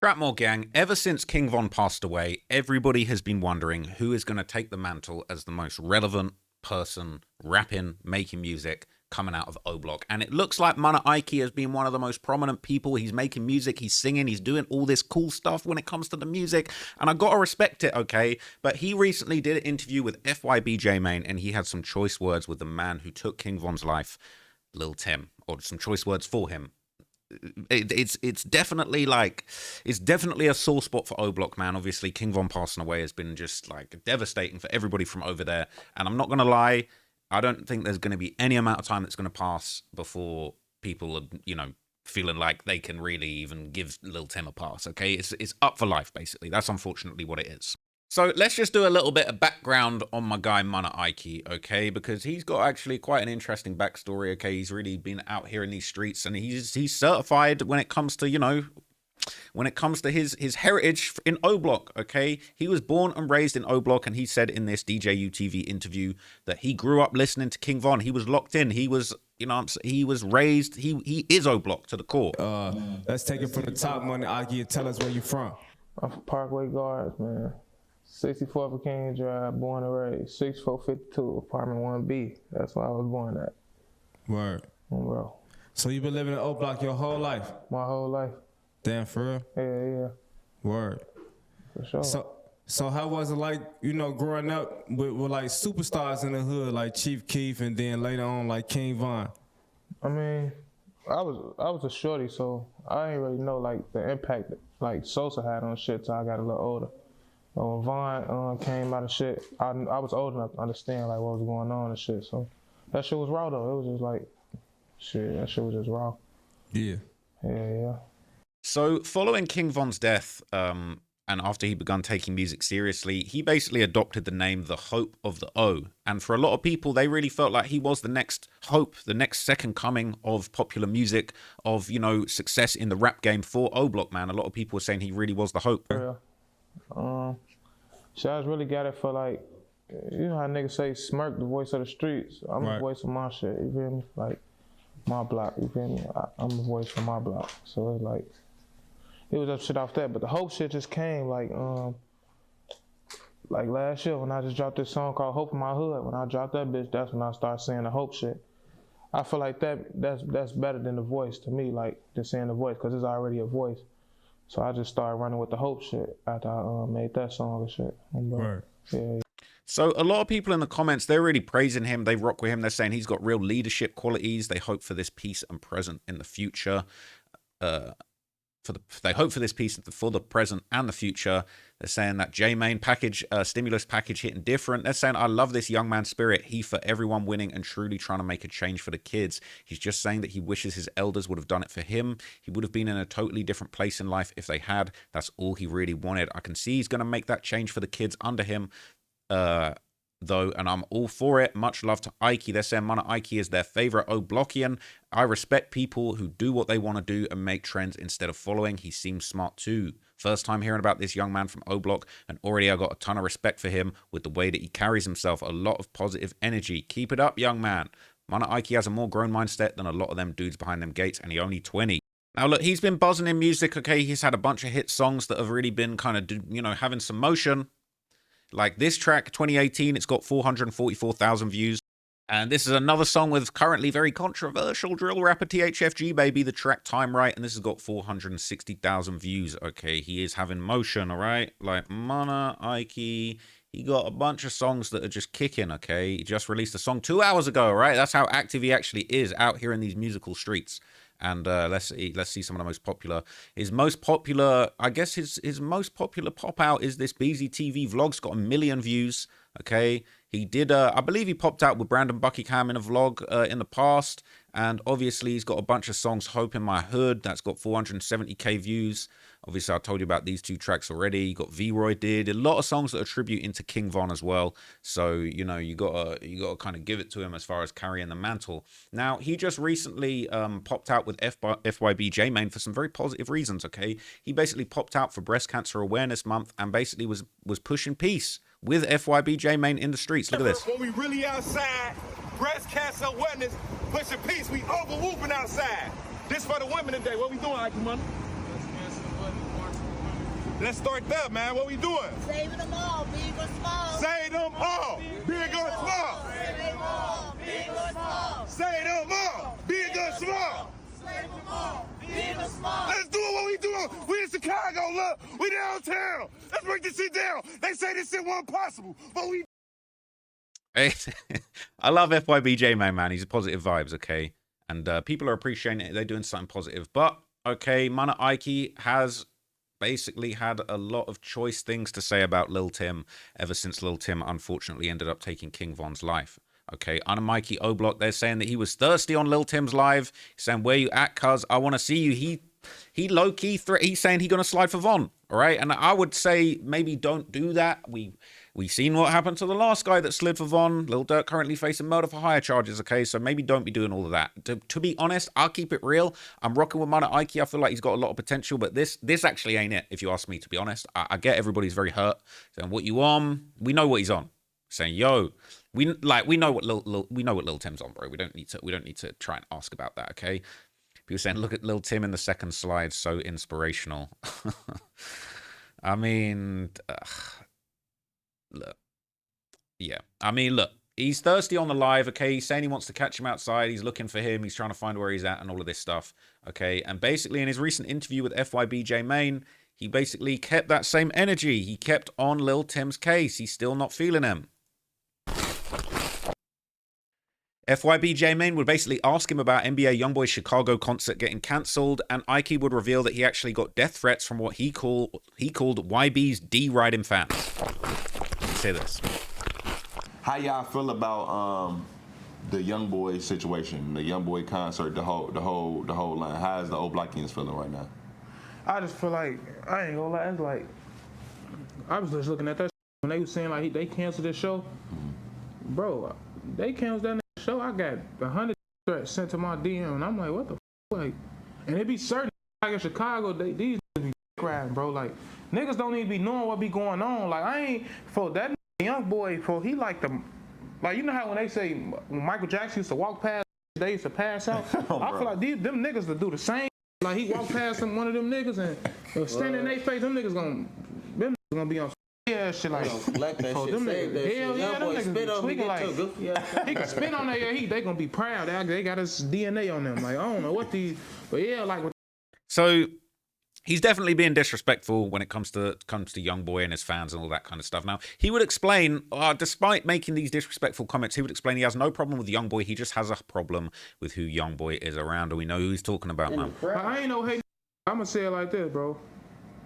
Trapmore gang, ever since King Von passed away, everybody has been wondering who is going to take the mantle as the most relevant person rapping, making music, coming out of O Block. And it looks like Munna Ikee has been one of the most prominent people. He's making music, he's singing, he's doing all this cool stuff when it comes to the music. And I gotta respect it, okay? But he recently did an interview with FYB J-Mane, and he had some choice words with the man who took King Von's life, Lul Timm, or some choice words for him. It's definitely like, it's definitely a sore spot for O Block, man. Obviously King Von passing away has been just like devastating for everybody from over there, and I'm not gonna lie, I don't think there's going to be any amount of time that's going to pass before people are, feeling like they can really even give Lil Tim a pass. Okay, it's up for life, basically. That's unfortunately what it is. So let's just do a little bit of background on my guy Munna Ikee, okay? Because he's got actually quite an interesting backstory, okay? He's really been out here in these streets, and he's certified when it comes to, when it comes to his heritage in O Block, okay? He was born and raised in O Block, and he said in this DJ UTV interview that he grew up listening to King Von. He was locked in. He was, he was raised, he is O Block to the core. Let's take it from the top, Munna Ikee, and tell us where you from. I'm from Parkway Gardens, man. 64 Virginia Drive, born and raised. 6452, apartment 1B. That's where I was born at. Word. Bro. So you been living in O Block your whole life? My whole life. Damn, for real? Yeah. Word. For sure. So how was it like, growing up with like superstars in the hood, like Chief Keef, and then later on like King Von? I mean, I was a shorty, so I didn't really know like the impact that like Sosa had on shit till I got a little older. But when Von came out of shit, I was old enough to understand like what was going on and shit. So that shit was raw though. It was just like, shit, that shit was just raw. Yeah. Yeah. So following King Von's death, and after he began taking music seriously, he basically adopted the name The Hope of the O. And for a lot of people, they really felt like he was the next hope, the next second coming of popular music, of, success in the rap game for O Block, man. A lot of people were saying he really was the hope. Yeah. Shaz really got it for like, you know how niggas say Smirk, the voice of the streets. I'm the voice of my shit, you feel me? Like, my block, you feel me? I'm the voice for my block. So it's like, it was up shit off that, but the hope shit just came like last year when I just dropped this song called Hope in My Hood. When I dropped that bitch, that's when I started saying the hope shit. I feel like that's better than the voice to me, like just saying the voice, because it's already a voice. So I just started running with the hope shit after I made that song and shit. Right. Yeah. So a lot of people in the comments, they're really praising him. They rock with him. They're saying he's got real leadership qualities. They hope for this peace and present in the future. They hope for this peace for the present and the future. They're saying that J-Mane package, stimulus package hitting different. They're saying, I love this young man's spirit. He for everyone winning and truly trying to make a change for the kids. He's just saying that he wishes his elders would have done it for him. He would have been in a totally different place in life if they had. That's all he really wanted. I can see he's going to make that change for the kids under him. Though, and I'm all for it. Much love to Ikee. They're saying Munna Ikee is their favorite O Blockian. I respect people who do what they want to do and make trends instead of following. He seems smart too. First time hearing about this young man from O Block, and already I got a ton of respect for him with the way that he carries himself. A lot of positive energy. Keep it up, young man. Munna Ikee has a more grown mindset than a lot of them dudes behind them gates, and he only 20. Now, look, he's been buzzing in music, okay? He's had a bunch of hit songs that have really been kind of, having some motion. Like this track, 2018, it's got 444,000 views. And this is another song with currently very controversial drill rapper THFG, baby, the track Time Right. And this has got 460,000 views. Okay, he is having motion, all right? Like Munna Ikee, he got a bunch of songs that are just kicking, okay? He just released a song 2 hours ago, right? That's how active he actually is out here in these musical streets. And let's see some of the most popular. His most popular, I guess his most popular pop out is this BZTV vlog. It's got 1 million views. Okay, he did. I believe he popped out with Brandon Buckingham in a vlog in the past, and obviously he's got a bunch of songs. Hope in My Hood, that's got 470k views. Obviously, I told you about these 2 tracks already. You got V-Roy did a lot of songs that are tribute into King Von as well. So you gotta kind of give it to him as far as carrying the mantle. Now he just recently popped out with FYB J-Mane for some very positive reasons. Okay, he basically popped out for Breast Cancer Awareness Month and basically was pushing peace with FYB J-Mane in the streets. Look at this. When we really outside, breast cancer awareness, pushing peace, we over whooping outside. This for the women today. What we doing, Ikee, man? Breast cancer awareness march for Let's start there, man. What we doing? Saving them all, big or small. Save them all, big or small. Save them all, big or small. Save them all, big or small. Save them all, big or small. Let's do what we doing. We in Chicago, look. We downtown. Let's break this shit down. They say this shit wasn't possible, but we. I love FYBJ, man. He's positive vibes, okay? And people are appreciating it. They're doing something positive. But, okay, Munna Ikee has basically had a lot of choice things to say about Lul Timm ever since Lul Timm unfortunately ended up taking King Von's life. Okay, Munna Ikee O-Block, they're saying that he was thirsty on Lul Timm's live. He's saying, where you at, cuz? I want to see you. He low-key he's saying he's going to slide for Von, all right? And I would say maybe don't do that. We've seen what happened to the last guy that slid for Von. Lil Durk currently facing murder for hire charges, okay? So maybe don't be doing all of that. To be honest, I'll keep it real. I'm rocking with Munna Ikee. I feel like he's got a lot of potential, but this actually ain't it, if you ask me, to be honest. I get everybody's very hurt. Saying, what you on? We know what he's on. Saying, yo, we know what Lul Timm's on, bro. We don't need to try and ask about that, okay? People saying, look at Lul Timm in the second slide, so inspirational. I mean, look, yeah. I mean, look, he's thirsty on the live, okay? He's saying he wants to catch him outside. He's looking for him. He's trying to find where he's at and all of this stuff, okay? And basically, in his recent interview with FYBJ Main, he basically kept that same energy. He kept on Lul Timm's case. He's still not feeling him. FYBJ Main would basically ask him about NBA YoungBoy's Chicago concert getting cancelled, and Ikee would reveal that he actually got death threats from what he called YB's D-riding fans. Let's hear this. How y'all feel about the YoungBoy situation, the YoungBoy concert, the whole line? How is the old Blackians feeling right now? I just feel like, I ain't gonna lie, it's like, I was just looking at that when they was saying like they canceled this show. Bro, they canceled that show. I got 100 threats sent to my DM, and I'm like, what the f? Like, and it be certain like in Chicago, these niggas be riding, bro. Like, niggas don't even be knowing what be going on. Like, I ain't for that young boy. For he like the, like, you know how when they say when Michael Jackson used to walk past, they used to pass out. Oh, I feel like them niggas to do the same. Like he walked past one of them niggas and standing in their face, them niggas gonna be on. Yeah, shit like that them shit, niggas, hell yeah, them niggas spit on me, tweaking like too, yeah. he can spit on there, yeah, they gonna be proud. They got his DNA on them. Like I don't know what these, but yeah, like. So he's definitely being disrespectful when it comes to YoungBoy and his fans and all that kind of stuff. Now he would explain, despite making these disrespectful comments, he would explain he has no problem with YoungBoy. He just has a problem with who YoungBoy is around, and we know who he's talking about, man. I ain't no hate. I'm gonna say it like this, bro.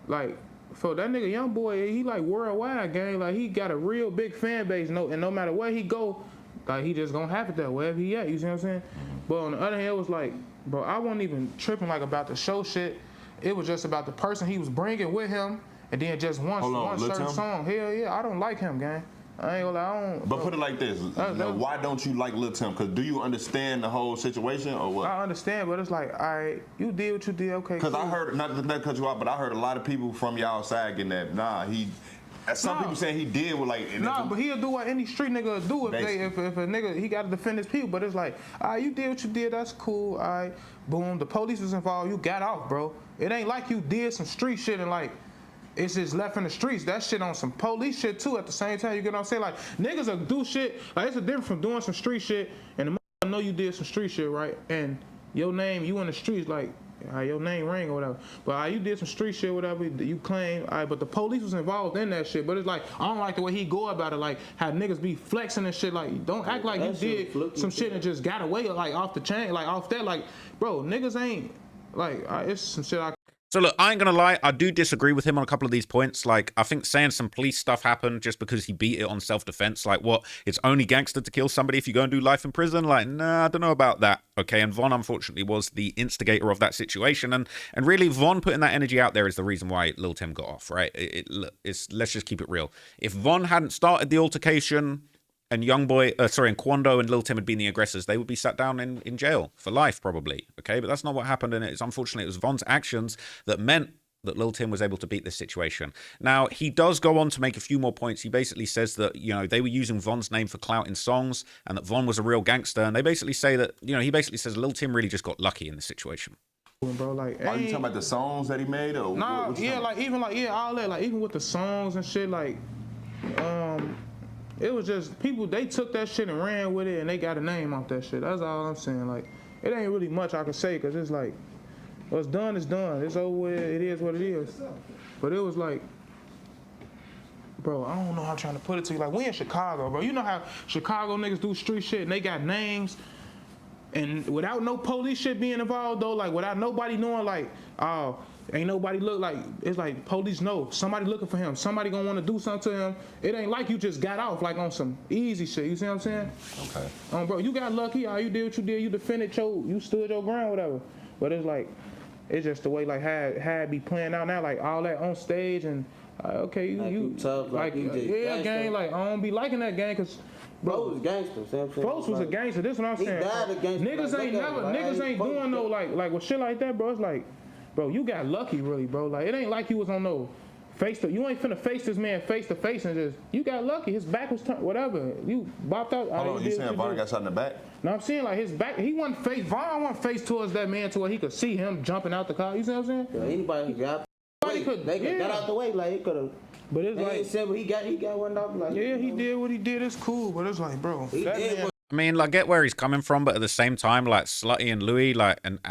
Like. For that nigga YoungBoy, he like worldwide, gang. Like he got a real big fan base. And no matter where he go, like he just gonna have it there wherever he at. You see what I'm saying? But on the other hand, it was like, bro, I wasn't even tripping like about the show shit. It was just about the person he was bringing with him, and then just one certain song. Hell yeah, I don't like him, gang. I ain't gonna lie, I don't. But put it like this: why don't you like Lul Timm? Cause do you understand the whole situation or what? I understand, but it's like, all right, you did what you did, okay. Cause I heard, not to cut you out, but I heard a lot of people from y'all side getting that. Some people saying he did with like. But he'll do what any street nigga would do if a nigga he got to defend his people. But it's like, all right, you did what you did, that's cool. All right, boom, the police was involved, you got off, bro. It ain't like you did some street shit and like. It's just left in the streets. That shit on some police shit too at the same time. You get what I'm saying? Like, niggas will do shit. Like, it's a difference from doing some street shit and the motherfucker know you did some street shit, right? And your name, you in the streets, like, your name ring or whatever. But you did some street shit, whatever, you claim, but the police was involved in that shit. But it's like, I don't like the way he go about it, like, how niggas be flexing and shit. Like, don't act like you did some shit and just got away, like, off the chain, like, off that. Like, bro, niggas ain't, like, it's some shit I... So look, I ain't gonna lie, I do disagree with him on a couple of these points. Like, I think saying some police stuff happened just because he beat it on self-defense. Like, what? It's only gangster to kill somebody if you go and do life in prison? Like, nah, I don't know about that. Okay, and Von, unfortunately, was the instigator of that situation. And really, Von putting that energy out there is the reason why Lul Timm got off, right? Let's just keep it real. If Von hadn't started the altercation... and and Quando and Lul Timm had been the aggressors, they would be sat down in jail for life, probably. Okay, but that's not what happened, and it's unfortunately it was Von's actions that meant that Lul Timm was able to beat this situation. Now, he does go on to make a few more points. He basically says that, you know, they were using Von's name for clout in songs, and that Von was a real gangster, and they basically say that, you know, he basically says Lul Timm really just got lucky in this situation. bro. Like, Are you talking about the songs that he made, or nah, what you yeah, talking like even all that, like even with the songs and shit, like, it was just people. They took that shit and ran with it, and they got a name off that shit. That's all I'm saying. Like, it ain't really much I can say, cause it's like, what's done is done. It's over with. It is what it is. But it was like, bro, I don't know how I'm trying to put it to you. Like, we in Chicago, bro. You know how Chicago niggas do street shit, and they got names. And without no police shit being involved though, like without nobody knowing, like, oh, ain't nobody look like, it's like police know somebody looking for him, somebody gonna want to do something to him. It ain't like you just got off like on some easy shit. You see what I'm saying? Okay. Bro, you got lucky. You did what you did. You defended you stood your ground, whatever. But it's like, it's just the way like had be playing out now, like all that on stage and okay, you tough, like you just yeah, gangster. gang. Like I don't be liking that gang because. Bro was gangster. Folks was a gangster. This is what I'm saying. He died a gangster. Niggas ain't never. Niggas ain't doing no like with shit like that, bro. It's like, bro, you got lucky, really, bro. Like it ain't like you was on no you ain't finna face this man face to face and just you got lucky. His back was turned, whatever. You bopped out. Hold on, you saying Vaughn got shot in the back? No, I'm saying like his back. He wasn't face. Vaughn wasn't face towards that man to where he could see him jumping out the car. You see what I'm saying? Yeah, anybody got. They got out the way, like he could have. But it's like simple. He got one off. Like yeah, he did what he did. It's cool, but it's like, bro, that man. I mean, like, get where he's coming from, but at the same time, like, Slutty and Louis, like, and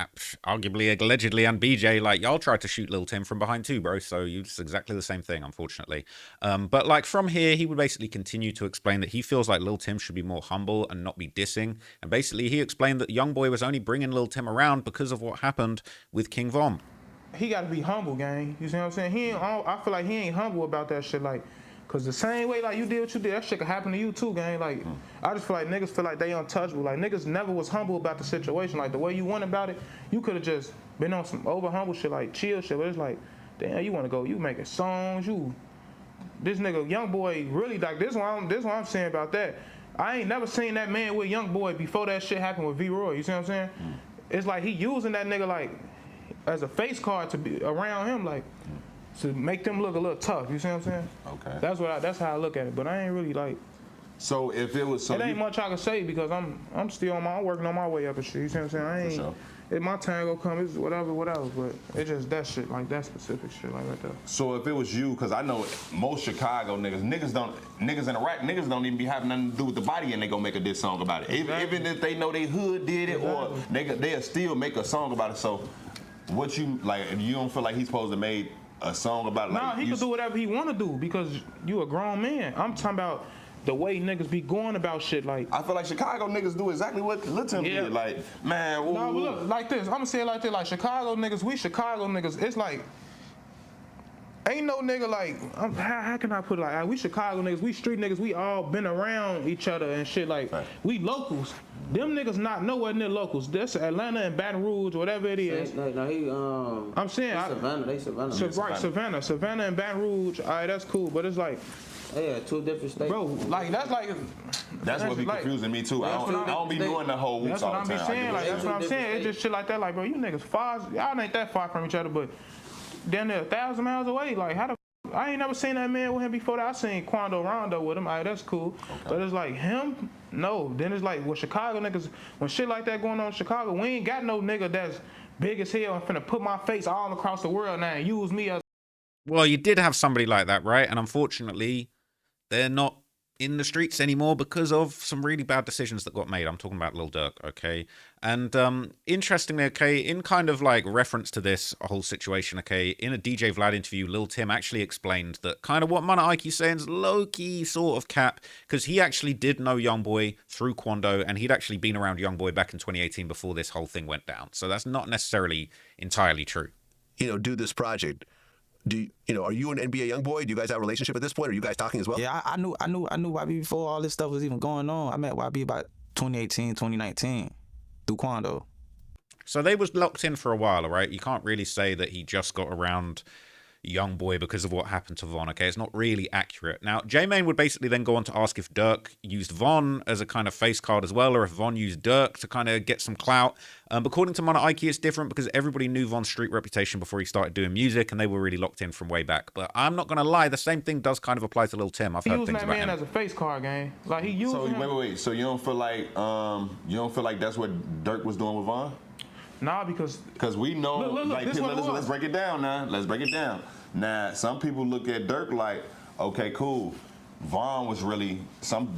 arguably, allegedly, and BJ, like, y'all tried to shoot Lul Timm from behind too, bro, so it's exactly the same thing, unfortunately. But, like, from here, he would basically continue to explain that he feels like Lul Timm should be more humble and not be dissing, and basically, he explained that Youngboy was only bringing Lul Timm around because of what happened with King Von. He got to be humble, gang. You see what I'm saying? I feel like he ain't humble about that shit, like, cause the same way like you did what you did, that shit could happen to you too, gang. Like, I just feel like niggas feel like they untouchable. Like niggas never was humble about the situation. Like the way you went about it, you could have just been on some over humble shit, like chill shit. But it's like, damn, you want to go? You making songs? This nigga Youngboy really like this one. This what I'm saying about that. I ain't never seen that man with Youngboy before that shit happened with V-Roy. You see what I'm saying? It's like he using that nigga like as a face card to be around him, like. To make them look a little tough, you see what I'm saying? Okay. That's how I look at it. But I ain't really like. So if it was, it ain't much I can say because I'm still I'm working on my way up and shit. You see what I'm saying? I ain't. sure. If my time gonna come, it's whatever. But it's just that shit, like that specific shit, like right there. So if it was you, because I know most Chicago niggas in Iraq, niggas don't even be having nothing to do with the body, and they gonna make a diss song about it. Exactly. Even if they know they hood did it, or they'll still make a song about it. So what you like? You don't feel like he's supposed to make a song about like? Nah, he can do whatever he want to do because you a grown man. I'm talking about the way niggas be going about shit. Like I feel like Chicago niggas do exactly what Lul Timm did. Like, man, woo, no, but look, like this. I'm gonna say it like this. Like Chicago niggas, we Chicago niggas. It's like ain't no nigga like how can I put it like we Chicago niggas, we street niggas. We all been around each other and shit. Like we locals. Them niggas not nowhere near locals. That's Atlanta and Baton Rouge, whatever it is. No, I'm saying Savannah. Savannah and Baton Rouge. All right, that's cool. But it's like, yeah, two different states. bro, like that's what be confusing me too. I don't be doing the whole whoops all the time. That's what I'm saying. Like that's what I'm saying. It's just shit like that. Like, bro, you niggas y'all ain't that far from each other, but then they're 1,000 miles away. Like how the I ain't never seen that man with him before that. I seen Quando Rondo with him. All right, that's cool. Okay. But it's like him, no. Then it's like with Chicago niggas, when shit like that going on in Chicago, we ain't got no nigga that's big as hell and finna put my face all across the world now and use me as. Well, you did have somebody like that, right? And unfortunately, they're not in the streets anymore because of some really bad decisions that got made. I'm talking about Lil Durk, okay? And interestingly, okay, in kind of like reference to this whole situation, okay, in a DJ Vlad interview, Lul Timm actually explained that kind of what Munna Ikee saying is low-key sort of cap, because he actually did know Youngboy through Quando, and he'd actually been around Youngboy back in 2018 before this whole thing went down. So that's not necessarily entirely true. Do this project. Are you an NBA Youngboy? Do you guys have a relationship at this point? Are you guys talking as well? Yeah, I knew YB before all this stuff was even going on. I met YB about 2018, 2019 through Quando. So they was locked in for a while, right? You can't really say that he just got around Youngboy because of what happened to Von, okay? It's not really accurate. Now, J-Mane would basically then go on to ask if Durk used Von as a kind of face card as well, or if Von used Durk to kind of get some clout. According to Munna Ikee, it's different because everybody knew Von's street reputation before he started doing music, and they were really locked in from way back. But I'm not going to lie, the same thing does kind of apply to Lul Timm. I've heard things about him. He using that man as a face card, gang. Like, he used him. Wait. So you don't feel like that's what Durk was doing with Von? Nah, because we know, look, like, this what it let's was. break it down now. Let's break it down. Now, some people look at Dirk like, okay, cool. Vaughn was really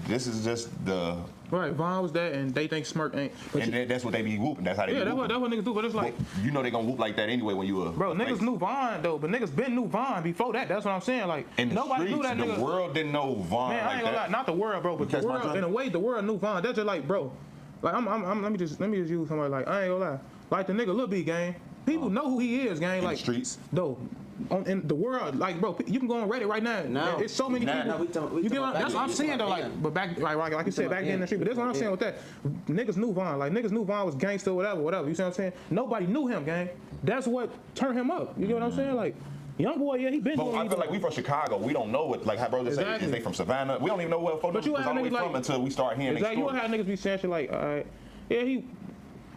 this is just the. Right, Vaughn was that, and they think Smirk ain't. And that's what they be whooping. That's how they be whooping. That's what niggas do, but it's like. You know they gonna whoop like that anyway when you Bro, niggas knew Vaughn, though, but niggas been knew Vaughn before that. That's what I'm saying. Like, nobody knew that nigga. The world didn't know Vaughn. Man, I ain't gonna lie, not the world, bro, but the world, in a way, the world knew Vaughn. That's just like, bro, like, let me just use somebody like, I ain't gonna lie. Like the nigga Lil B, gang. People know who he is, gang. Like, the streets. Though. In the world, like, bro, you can go on Reddit right now. It's so many people. You get what that's what I'm saying though. Like, but back, like you said, back in the street. But that's what I'm saying with that. Niggas knew Vaughn. Like, niggas knew Vaughn was gangster, whatever. You see what I'm saying? Nobody knew him, gang. That's what turned him up. You get what I'm saying? Like, young boy, yeah, he been. But I feel like we from Chicago. We don't know what, like how brothers say, is they from Savannah? We don't even know where folks was all the way from until we start hearing these stories. You have niggas be saying shit like, yeah,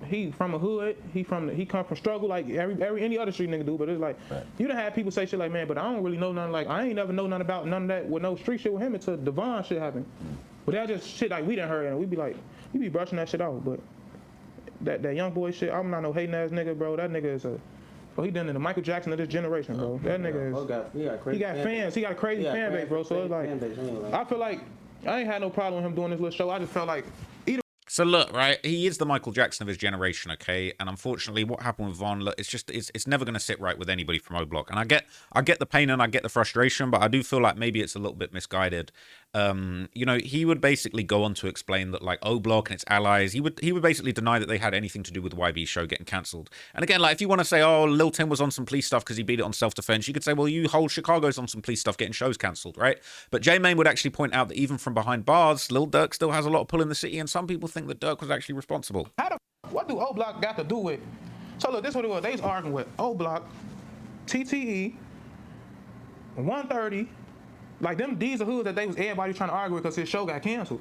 he from a hood. He come from struggle like any other street nigga do. But it's like you done had people say shit like, man, but I don't really know nothing. Like, I ain't never know nothing about none of that with no street shit with him until Devon shit happened. But that just shit like we done heard, and we be like, you be brushing that shit off. But that young boy shit, I'm not no hating ass nigga, bro. That nigga is he done in the Michael Jackson of this generation, bro. That nigga is. He got fans. He got a crazy fan base, bro. So it's like, I feel like I ain't had no problem with him doing this little show. I just felt like. So look, right, he is the Michael Jackson of his generation, okay? And unfortunately, what happened with Von, look, it's never going to sit right with anybody from O Block. And I get the pain and I get the frustration, but I do feel like maybe it's a little bit misguided. You know, he would basically go on to explain that, like, O Block and its allies, he would basically deny that they had anything to do with YB's show getting cancelled. And again, like, if you want to say, oh, Lil Timm was on some police stuff because he beat it on self-defense, you could say, well, you whole Chicago's on some police stuff getting shows cancelled, right? But J-Mane would actually point out that even from behind bars, Lil Durk still has a lot of pull in the city, and some people think that Durk was actually responsible. What do O Block got to do with? So look, this is what it was. They was arguing with O Block, TTE, 130. Like, them, these are hoods that everybody trying to argue with because his show got canceled.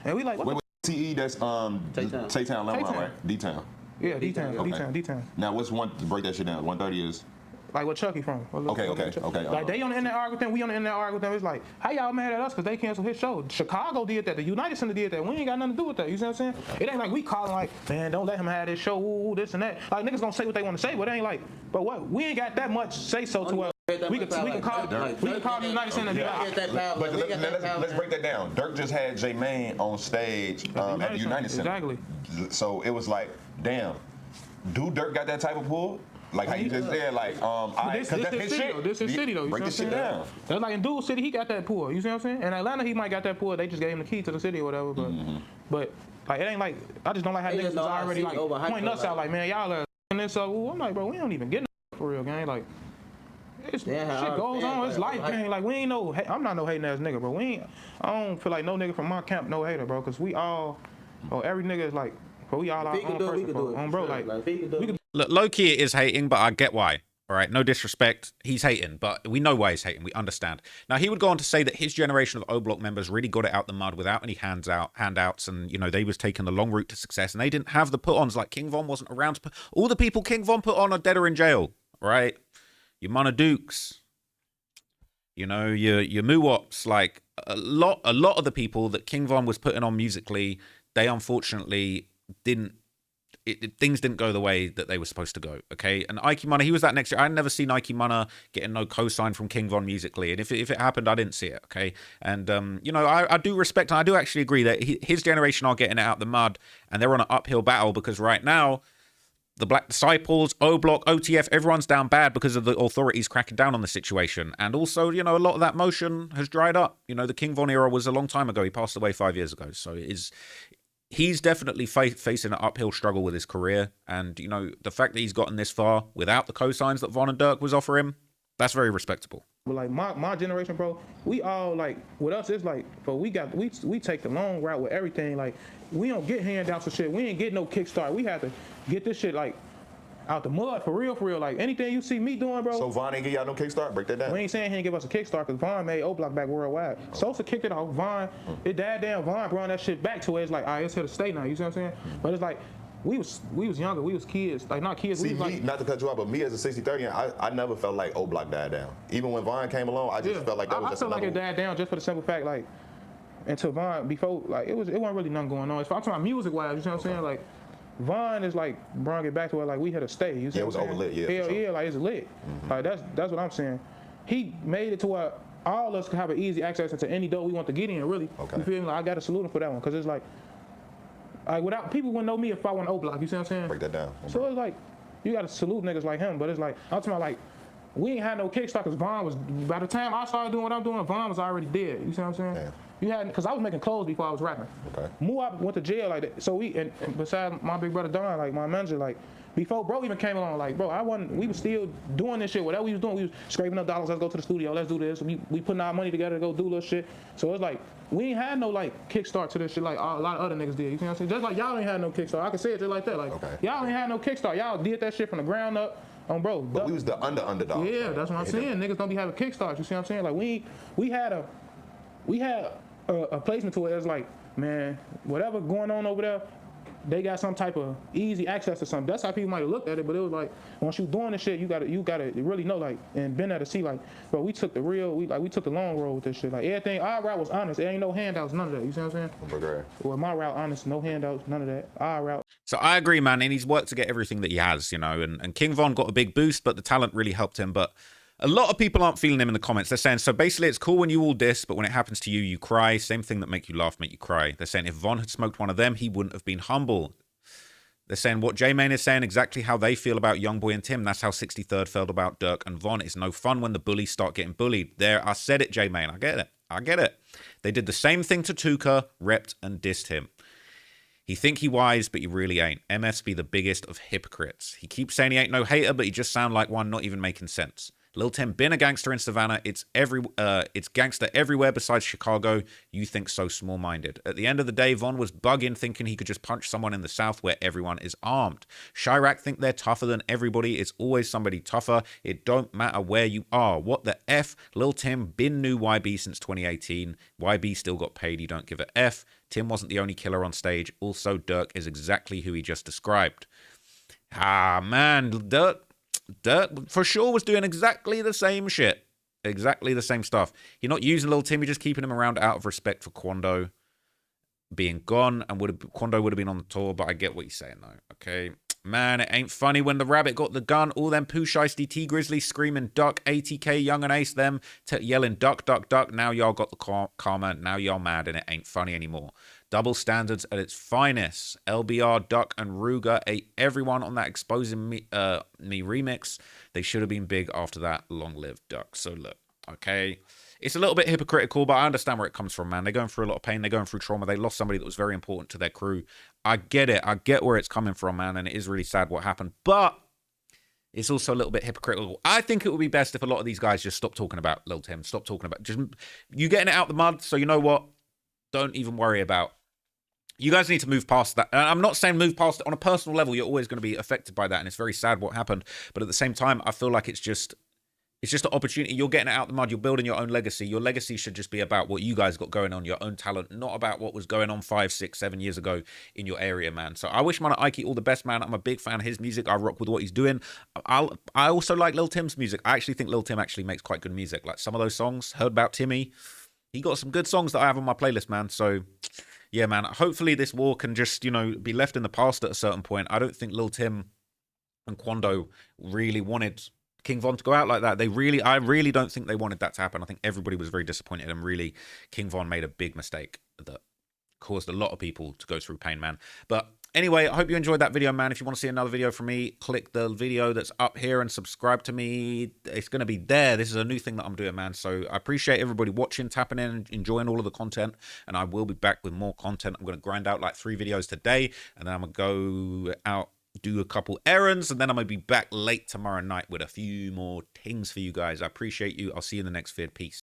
And we like, what? Wait, TE, that's Tay-Town, right? D-Town. Yeah, D-Town. Now, what's break that shit down? 130 is? Like, where Chucky from? Okay. Like, they on the internet arguing with them, we on the internet arguing with them. It's like, how y'all mad at us because they canceled his show? Chicago did that. The United Center did that. We ain't got nothing to do with that. You see what I'm saying? It ain't like we calling like, man, don't let him have this show, ooh, this and that. Like, niggas gonna say what they want to say, but it ain't like, but what? We ain't got that much say-so to us. We can call the United Center. But let's break that down. Dirk just had J-Mane on stage at the United Center. Exactly. So it was like, damn, do Dirk got that type of pull? Like how you just said, like, this his shit. This is city though. Break this shit down. That's like in Dual City, he got that pool. You see what I'm saying? In Atlanta, he might got that pool. They just gave him the key to the city or whatever. But like, it ain't like, I just don't like how niggas is already like pointing us out. Like, man, y'all are and this. So I'm like, bro, we don't even get no for real, gang. Like, shit goes on. It's life, gang. Like, we ain't no. I'm not no hating ass nigga, bro. I don't feel like no nigga from my camp no hater, bro. Cause we all, every nigga is like, bro, we all our own person, bro. Like, we could. Look, low-key it is hating, but I get why. All right, no disrespect. He's hating, but we know why he's hating. We understand. Now, he would go on to say that his generation of O Block members really got it out the mud without any handouts, and, you know, they was taking the long route to success, and they didn't have the put-ons. Like, King Von wasn't around to put... All the people King Von put on are dead or in jail, right? Your Munna Dukes, you know, your Muwops, like, a lot of the people that King Von was putting on musically, they unfortunately didn't... things didn't go the way that they were supposed to go, okay? And Ikee Munna, he was that next year. I'd never seen Ikee Munna getting no cosign from King Von musically. And if it happened, I didn't see it, okay? And, you know, I do respect, and I do actually agree that his generation are getting it out the mud, and they're on an uphill battle because right now, the Black Disciples, O Block, OTF, everyone's down bad because of the authorities cracking down on the situation. And also, you know, a lot of that motion has dried up. You know, the King Von era was a long time ago. He passed away 5 years ago. So he's definitely facing an uphill struggle with his career. And, you know, the fact that he's gotten this far without the cosigns that Von and Durk was offering him, that's very respectable. But like my generation, bro, we all like, with us, it's like, but we take the long route with everything. Like, we don't get handouts or shit. We ain't get no kickstart. We have to get this shit like out the mud for real. Like, anything you see me doing, bro. So Von ain't give y'all no kickstart? Break that down. We ain't saying he ain't give us a kickstart because Von made O Block back worldwide. Sosa kicked it off. Von, it died down. Von brought that shit back to where it's like, all right, it's here to stay now. You see what I'm saying? But it's like, we was younger. We was kids. Like, not kids. See, we was like, not to cut you off, but me as a 60-30, I never felt like O Block died down. Even when Von came along, I just felt like that was just I felt like it died down just for the simple fact, like, until Von, before, like, it wasn't really nothing going on. I'm talking about music-wise, you see what I'm saying? Like, Vaughn is like brought it back to where like we had to stay. You see Yeah, it what was I'm saying? overlit, yeah, Hell for sure. yeah, like it's lit. Like that's what I'm saying. He made it to where all of us can have an easy access into any door we want to get in. Really, Okay. you feel me? Like I got to salute him for that one because it's like without people wouldn't know me if I went O Block. You see what I'm saying? Break that down. So it's like you got to salute niggas like him. But it's like I'm talking about like. We ain't had no kickstart because Vaughn was, by the time I started doing what I'm doing, Vaughn was already dead. You see what I'm saying? Damn. You had, because I was making clothes before I was rapping. Okay. Muab went to jail like that. So and besides my big brother Don, like my manager, like before bro even came along, like bro, we was still doing this shit. Whatever we was doing, we was scraping up dollars. Let's go to the studio. Let's do this. We putting our money together to go do little shit. So it's like we ain't had no like kickstart to this shit like a lot of other niggas did. You see what I'm saying? Just like y'all ain't had no kickstart. I can say it just like that. Like y'all ain't had no kickstart. Y'all did that shit from the ground up. Bro, But we was the underdog. yeah, that's what I'm saying. Niggas don't be having kickstarts. You see what I'm saying? Like we had a placement to it that's like, man, whatever going on over there, they got some type of easy access to something. That's how people might have looked at it, but it was like once you doing this shit, you gotta really know like and been there to see like, bro, we took the long road with this shit. Like everything, our route was honest. There ain't no handouts, none of that. You see what I'm saying? Okay. Well, my route honest, no handouts, none of that. Our route. So I agree, man, and he's worked to get everything that he has, you know, and King Von got a big boost, but the talent really helped him. But a lot of people aren't feeling him in the comments. They're saying, so basically it's cool when you all diss, but when it happens to you, you cry. Same thing that make you laugh, make you cry. They're saying if Von had smoked one of them, he wouldn't have been humble. They're saying what J-Mane is saying, exactly how they feel about Youngboy and Tim. That's how 63rd felt about Dirk and Von. It's no fun when the bullies start getting bullied. There, I said it, J-Mane. I get it. I get it. They did the same thing to Tuka, repped and dissed him. He think he wise, but he really ain't. MS be the biggest of hypocrites. He keeps saying he ain't no hater, but he just sound like one, not even making sense. Lil Tim been a gangster in Savannah. It's gangster everywhere besides Chicago. You think so small-minded. At the end of the day, Von was bugging, thinking he could just punch someone in the South where everyone is armed. Chirac think they're tougher than everybody. It's always somebody tougher. It don't matter where you are. What the F? Lil Tim been knew YB since 2018. YB still got paid. He don't give a F. Tim wasn't the only killer on stage. Also, Dirk is exactly who he just described. Ah, man, Dirk for sure was doing exactly the same shit. Exactly the same stuff. You're not using Lil Tim, you're just keeping him around out of respect for Quando being gone, and Quando would have been on the tour, but I get what you're saying though, okay? Man, it ain't funny when the rabbit got the gun, all them Pooh Shiesty T Grizzly screaming duck, ATK, Young and Ace, them yelling duck, duck, duck. Now y'all got the karma, now y'all mad, and it ain't funny anymore. Double standards at its finest. LBR, Duck, and Ruger ate everyone on that Exposing Me remix. They should have been big after that. Long live Duck. So look, okay. It's a little bit hypocritical, but I understand where it comes from, man. They're going through a lot of pain. They're going through trauma. They lost somebody that was very important to their crew. I get it. I get where it's coming from, man, and it is really sad what happened. But it's also a little bit hypocritical. I think it would be best if a lot of these guys just stop talking about Lil Tim. Stop talking about... Just you getting it out the mud, so you know what? Don't even worry about... You guys need to move past that. And I'm not saying move past it. On a personal level, you're always going to be affected by that, and it's very sad what happened. But at the same time, I feel like it's just an opportunity. You're getting it out the mud. You're building your own legacy. Your legacy should just be about what you guys got going on, your own talent, not about what was going on 5, 6, 7 years ago in your area, man. So I wish Munna Ikee all the best, man. I'm a big fan of his music. I rock with what he's doing. I also like Lil Tim's music. I actually think Lil Tim actually makes quite good music. Like some of those songs, Heard About Timmy. He got some good songs that I have on my playlist, man. So... yeah, man, hopefully this war can just, you know, be left in the past at a certain point. I don't think Lil Tim and Quando really wanted King Von to go out like that. I really don't think they wanted that to happen. I think everybody was very disappointed, and really King Von made a big mistake that caused a lot of people to go through pain, man. But anyway, I hope you enjoyed that video, man. If you want to see another video from me, click the video that's up here and subscribe to me. It's going to be there. This is a new thing that I'm doing, man. So I appreciate everybody watching, tapping in, and enjoying all of the content. And I will be back with more content. I'm going to grind out like 3 videos today, and then I'm going to go out, do a couple errands, and then I'm going to be back late tomorrow night with a few more things for you guys. I appreciate you. I'll see you in the next vid. Peace.